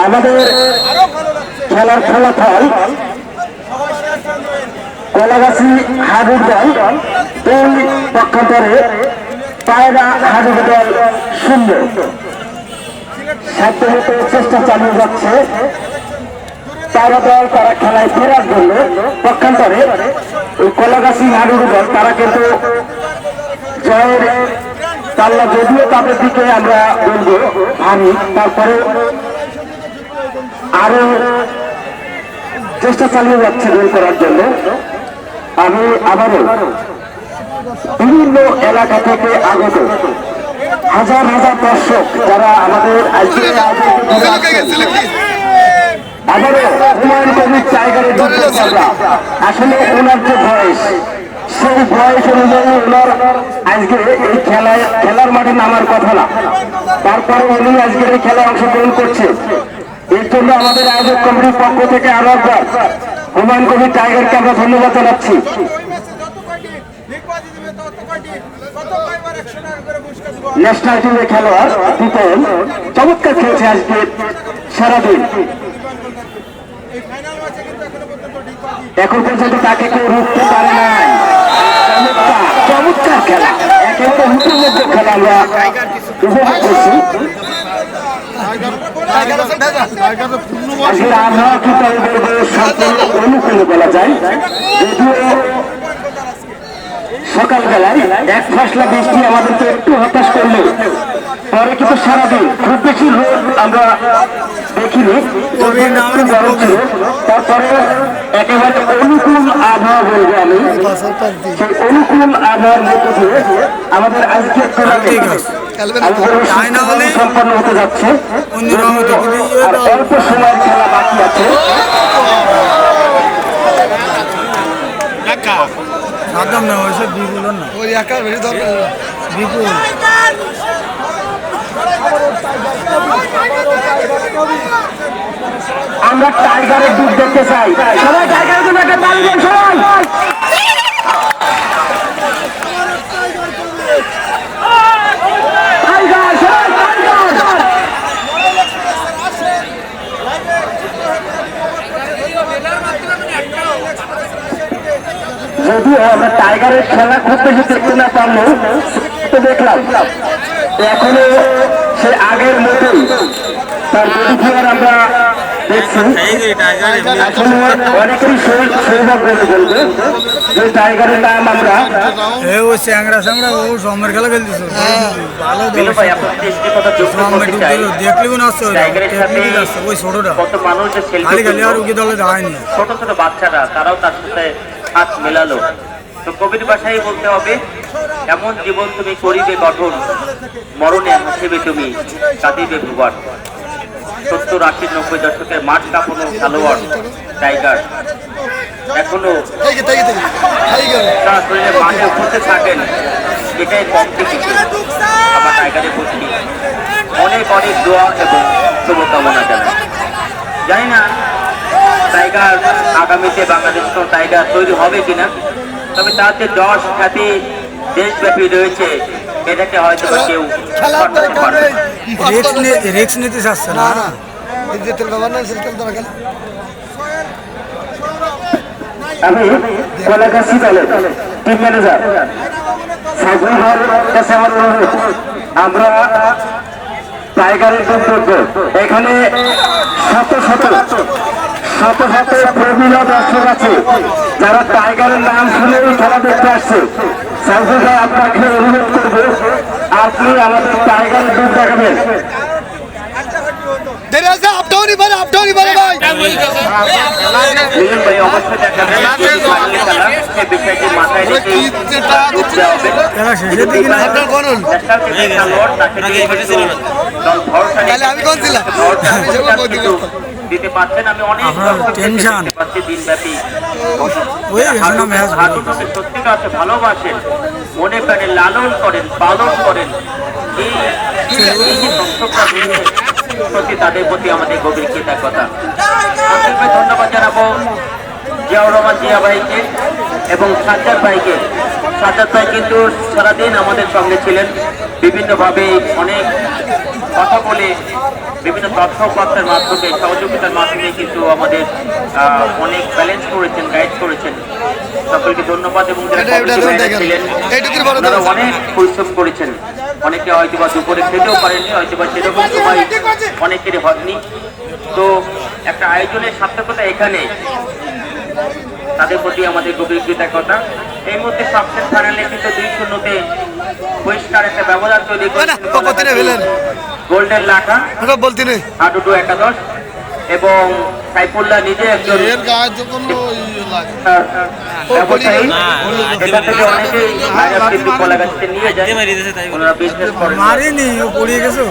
আমাদের খেলার ফলাফল কলাগাছি হাডুর দল 2 পক্ষান্তরে পায়রা হাডুর দল 0। সাধ্যমত চেষ্টা চালিয়ে যাচ্ছে পায়রা দল তারা খেলায় ফেরার জন্য। পক্ষান্তরে ওই কলাগাছি হাডুর দল তারা কিন্তু জয়ের পাল্লা, যদিও তাদের দিকে আমরা বলবো আমি, তারপরে আরো চেষ্টা চালিয়ে যাচ্ছে গোল করার জন্য। আমি আবারও বিভিন্ন এলাকা থেকে আগত হাজার হাজার দর্শক যারা আমাদের আবারও হুমায়ুন কবির টাইগারের আসলে ওনার যে বয়স, সেই বয়স অনুযায়ী ওনার আজকে এই খেলার মাঠে নামার কথা না, তারপরে উনি আজকের এই খেলায় অংশগ্রহণ করছে। এর জন্য আমাদের আয়োজক কমিটির পক্ষ থেকে আরো একবার হুমায়ুন কবির টাইগারকে আমরা ধন্যবাদ জানাচ্ছি। ন্যাশনাল টিমের খেলোয়াড় দীপন চমৎকার খেলছে আজকে সারাদিন। এখন পর্যন্ত তাকে কেউ রুখতে পারে নাই। চমৎকার খেলা, একেবারে হুকুমযোগ্য খেলা আমরা উপভোগ করছি। আসলে আবহাওয়া কিন্তু আমি বলবো সম্পূর্ণ অনুকূলে বলা যায়, যদিও সকালবেলায় এক ফসলা বৃষ্টি আমাদেরকে একটু হতাশ করলেও পরে কিন্তু সারাদিন খুব বেশি রোদ আমরা দেখিনি, গরম ছিল। তারপরে একেবারে অনুকূল আবহাওয়া বলবো আমি, সেই অনুকূল আবহাওয়ার মধ্যে দিয়ে আমাদের আজকের সম্পন্ন হতে যাচ্ছে। আর অল্প সময়ের খেলা বাকি আছে। আমরা টাইগারের দুধ দেখতে চাই, সবাই টাইগারের জন্য একটা তালি দেন সবাই। যদিও আমরা টাইগারের খেলা খুব বেশি দেখতে না পারলেও তো দেখলাম এখনো সে আগের মতোই তার বডি ফিগার আমরা দেখছি। আসলে অনেকেরই সৌভাগ্য বলবে যে টাইগারের নাম আমরা খেলা খেলতেছে ছোট ছোট বাচ্চারা তারাও তার সাথে হাত মেলালো। তো কবির ভাষায় বলতে হবে, এমন জীবন তুমি করিবে গঠন, মরণে হাসিবে তুমি কাঁদিবে ভুবন। 70, 80, 90 দশকের মাঠ কাঁপানো খেলোয়াড় টাইগার এখনো তার শরীরে মাঠে উঠতে থাকেন, এটাই কম্পিটিশন। আমার টাইগারের প্রতি অনেক অনেক দোয়া এবং শুভকামনা জানাই। জানি না টাইগার আগামীতে বাংলাদেশ টাইগার তৈরি হবে কিনা, তবে তার যে যশ খ্যাতি দেশব্যাপী রয়েছে, এটাকে হয়তো কেউ রিস্ক নিতে চাচ্ছে না। আমি কলাগাছি দলের টিম ম্যানেজার সাইফুল ভাইয়ের কাছে আমার অনুরোধ, আমরা টাইগারের গন্তব্য এখানে শত শত প্রবীণ দর্শক আছে যারা টাইগারের নাম শুনেই খেলা দেখতে আসছে। সাইফুল ভাই আপনাকে অনুরোধ করবো, আপনি আমাদের টাইগারের দুধ দেখাবেন। দিতে পারছেন। আমি অনেক টেনশন দিনব্যাপী সত্যিকার ভালোবাসেন, মনে প্রাণে লালন করেন, পালন করেন। এই যে দর্শকরা সত্যি তাদের প্রতি আমাদের গভীর কৃতজ্ঞতা। ধন্যবাদ জানাবো জিয়াউর রহমান জিয়া ভাইকে এবং সাজ্জাদ ভাইকে। সাজ্জাদ ভাই কিন্তু সারাদিন আমাদের সঙ্গে ছিলেন, বিভিন্নভাবে অনেক কথা বলে বিভিন্ন তথ্যপত্রের মাধ্যমে সহযোগিতার মাধ্যমে কিন্তু আমাদের অনেক ব্যালেন্স করেছেন, গাইড করেছেন। সকলকে ধন্যবাদ। এবং যারা ছিলেন ওনারা অনেক পরিশ্রম করেছেন। অনেকে হয়তো বা দুপুরে খেতেও পারেননি, হয়তো বা সেরকম সময় অনেকেরই হয়নি। তো একটা আয়োজনের সার্থকতা এখানে, তাদের প্রতি আমাদের গভীর কৃতজ্ঞতা। এই মুহূর্তে সাবসেট ফাইনালে কিন্তু 2-0-তে পরিষ্কার একটা ব্যবধান তৈরি করেছেন গোল্ডেন লাঠা হাডুডু একাদশ, এবং সাইফুল্লাহ নিজে একজন ব্যবসায়ী। এটা থেকে অনেকেই কলাগাছিতে নিয়ে যায়, ওনারা বিজনেস করেন। মারিনি, ও পড়িয়ে গেছে।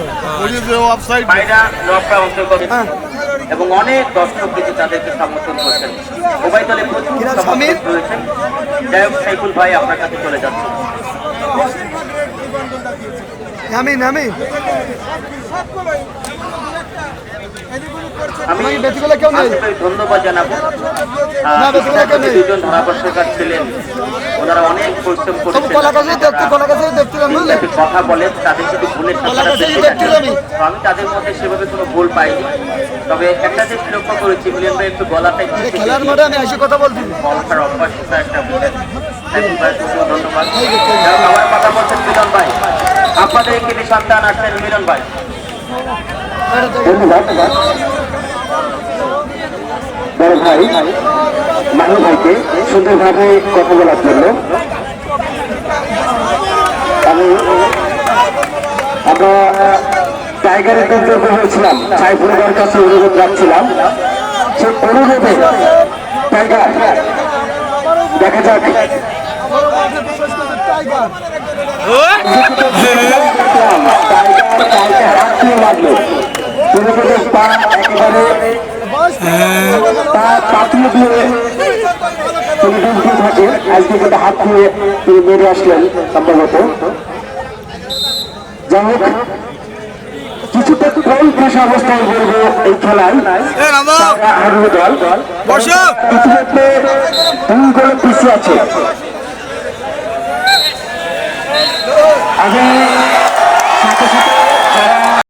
বাইরা নকরা অন্তর্গত এবং অনেক দর্শক কিন্তু তাদেরকে সমর্থন করছেন। উভয় দলে প্রচুর সমর্থক রয়েছেন। যাই হোক, সাইফুল ভাই আপনার কাছে চলে যাচ্ছে। আমি ধন্যবাদ জানাবো দুজন ধারাভাষ্যকার ছিলেন, ওনারা অনেক পরিশ্রম করেছেন, কথা বলেন, তাদের শুধু ভুলের আমি তাদের মধ্যে সেভাবে কোনো ভুল পাইনি। তবে একটা জিনিস লক্ষ্য করেছি, মিলিয়ন ভাই একটু গলাটা কথা বলছি। বলার অভ্যাসটা একটা ধন্যবাদ। আমার কথা বলছেন মিলন ভাই, আপনাদের একটি সন্তান আসলেন মিলন ভাই। ধন্যবাদ বড় ভাই মানু ভাইকে সুন্দরভাবে কথা বলার জন্য। আমরা টাইগারের গন্তব্য হয়েছিলাম, সাইফুলের কাছে অনুরোধ রাখছিলাম, সে অনুরোধে টাইগার দেখা যাক লাগলো পা একেবারে পাতলে দিয়ে তিনি ডুবতে থাকে। আজকে কিন্তু হাত দিয়ে তিনি মেরে আসলেন সম্ভবত। যাই হোক, কিছুটা কম পেশা অবস্থায় বলবো এই খেলায় হারু দল ইতিমধ্যে 2 গোলে পিছিয়ে আছে। আমি